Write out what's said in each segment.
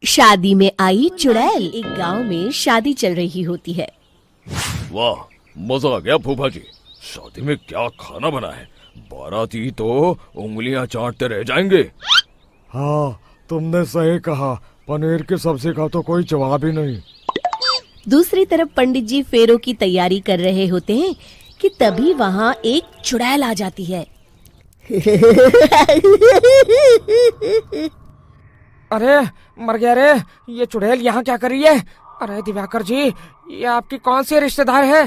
शादी में आई चुड़ैल। एक गांव में शादी चल रही होती है। वाह, मजा आ गया फूफा जी। शादी में क्या खाना बना है, बाराती तो उंगलियां चाटते रह जाएंगे। हाँ, तुमने सही कहा, पनीर की सब्जी का तो कोई जवाब ही नहीं। दूसरी तरफ पंडित जी फेरों की तैयारी कर रहे होते हैं कि तभी वहाँ एक चुड़ैल आ जाती है। अरे मर गया रे, ये चुड़ैल यहाँ क्या कर रही है? अरे दिवाकर जी, ये आपकी कौन सी रिश्तेदार है?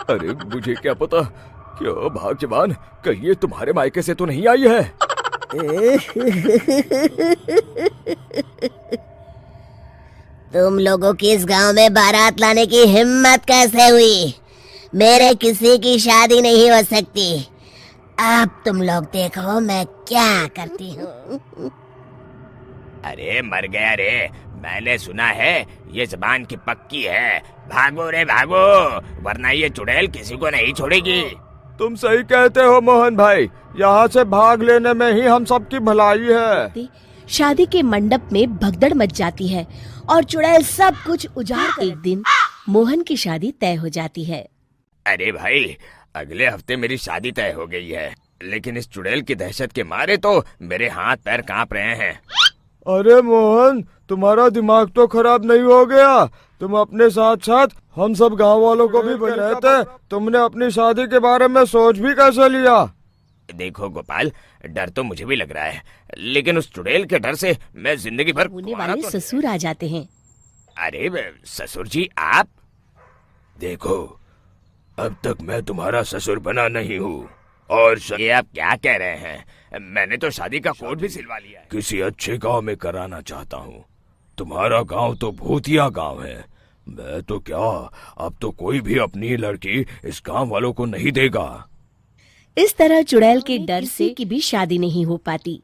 अरे मुझे क्या पता, क्या भाग्यवान, कहीं ये तुम्हारे मायके से तो नहीं आई है। तुम लोगों की इस गांव में बारात लाने की हिम्मत कैसे हुई? मेरे किसी की शादी नहीं हो सकती। अब तुम लोग देखो मैं क्या करती हूँ। अरे मर गया रे, मैंने सुना है ये जबान की पक्की है। भागो रे भागो, वरना ये चुड़ैल किसी को नहीं छोड़ेगी। तुम सही कहते हो मोहन भाई, यहाँ से भाग लेने में ही हम सबकी भलाई है। शादी के मंडप में भगदड़ मच जाती है और चुड़ैल सब कुछ उजाड़ कर। एक दिन मोहन की शादी तय हो जाती है। अरे भाई, अगले हफ्ते मेरी शादी तय हो गई है, लेकिन इस चुड़ैल की दहशत के मारे तो मेरे हाथ पैर कांप रहे हैं। अरे मोहन, तुम्हारा दिमाग तो खराब नहीं हो गया? तुम अपने साथ साथ हम सब गांव वालों को भी बताए थे। तुमने अपनी शादी के बारे में सोच भी कैसे लिया? देखो गोपाल, डर तो मुझे भी लग रहा है, लेकिन उस चुड़ैल के डर से मैं जिंदगी भर होने वाले ससुर आ जाते हैं। अरे ससुर जी आप? देखो, अब तक मैं तुम्हारा ससुर बना नहीं हूँ। और ये आप क्या कह रहे हैं? मैंने तो शादी का कोड भी सिलवा लिया है। किसी अच्छे गांव में कराना चाहता हूँ। तुम्हारा गांव तो भूतिया गांव है। मैं तो क्या, अब तो कोई भी अपनी लड़की इस गांव वालों को नहीं देगा। इस तरह चुड़ैल के डर से की भी शादी नहीं हो पाती।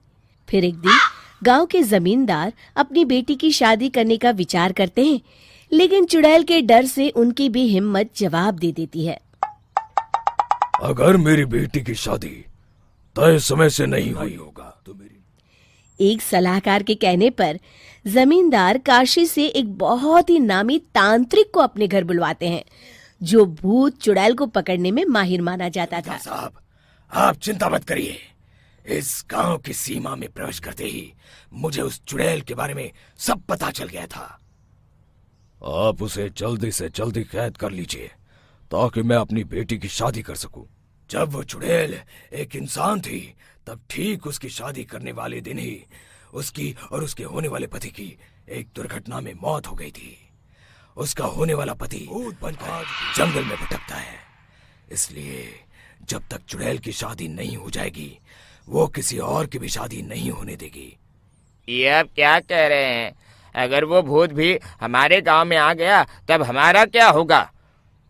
फिर एक दिन गांव के जमींदार अपनी बेटी की शादी करने का विचार करते हैं, लेकिन चुड़ैल के डर से उनकी भी हिम्मत जवाब दे देती है। अगर मेरी बेटी की शादी तय समय से नहीं हुई होगा तो मेरी। एक सलाहकार के कहने पर जमींदार काशी से एक बहुत ही नामी तांत्रिक को अपने घर बुलवाते हैं, जो भूत चुड़ैल को पकड़ने में माहिर माना जाता था। साहब, आप चिंता मत करिए। इस गांव की सीमा में प्रवेश करते ही मुझे उस चुड़ैल के बारे में सब पता चल गया था। आप उसे जल्दी से जल्दी कैद कर लीजिए, ताकि मैं अपनी बेटी की शादी कर सकूं। जब वो चुड़ैल एक इंसान थी, तब ठीक उसकी शादी करने वाले दिन ही उसकी और उसके होने वाले पति की एक दुर्घटना में मौत हो गई थी। उसका होने वाला पति भूत बनकर जंगल में भटकता है। इसलिए जब तक चुड़ैल की शादी नहीं हो जाएगी, वो किसी और की भी शादी नहीं होने देगी। ये आप क्या कह रहे हैं? अगर वो भूत भी हमारे गांव में आ गया, तब हमारा क्या होगा?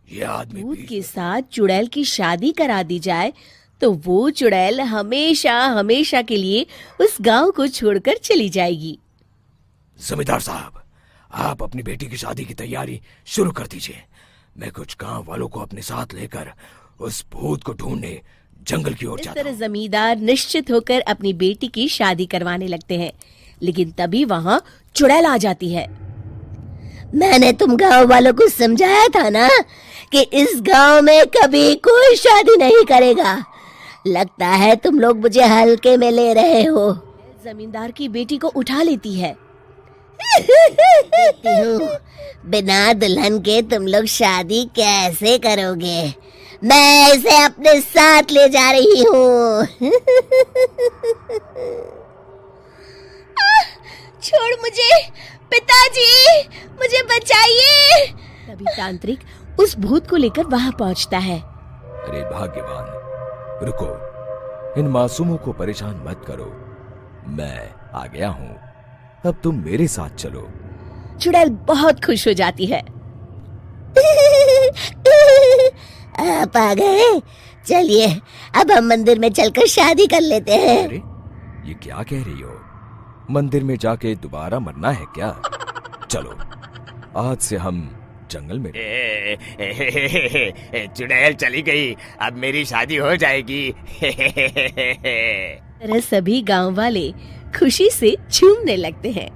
ये आदमी भूत के साथ चुड़ैल की शादी करा दी जाए तो वो चुड़ैल हमेशा हमेशा के लिए उस गांव को छोड़कर चली जाएगी। जमींदार साहब, आप अपनी बेटी की शादी की तैयारी शुरू कर दीजिए। मैं कुछ गांव वालों को अपने साथ लेकर उस भूत को ढूंढने जंगल की ओर जाता हूं। इस तरह जमींदार निश्चित होकर अपनी बेटी की शादी करवाने लगते हैं, लेकिन तभी वहाँ चुड़ैल आ जाती है। मैंने तुम गांव वालों को समझाया था ना कि इस गांव में कभी कोई शादी नहीं करेगा। लगता है तुम लोग मुझे हल्के में ले रहे हो। जमींदार की बेटी को उठा लेती है। बिना दुल्हन के तुम लोग शादी कैसे करोगे? मैं इसे अपने साथ ले जा रही हूँ। छोड़ मुझे, पिताजी, मुझे बचाइए। तभी तांत्रिक उस भूत को लेकर वहाँ पहुँचता है। अरे भाग्यवान, रुको, इन मासूमों को परेशान मत करो। मैं आ गया हूँ, अब तुम मेरे साथ चलो। चुड़ैल बहुत खुश हो जाती है। आप आ गए, चलिए अब हम मंदिर में चलकर शादी कर लेते हैं। अरे ये क्या कह रही हो? मंदिर में जाके दोबारा मरना है क्या? चलो, आज से हम जंगल में। चुड़ैल चली गई, अब मेरी शादी हो जाएगी। तरह सभी गांव वाले खुशी से झूमने लगते हैं।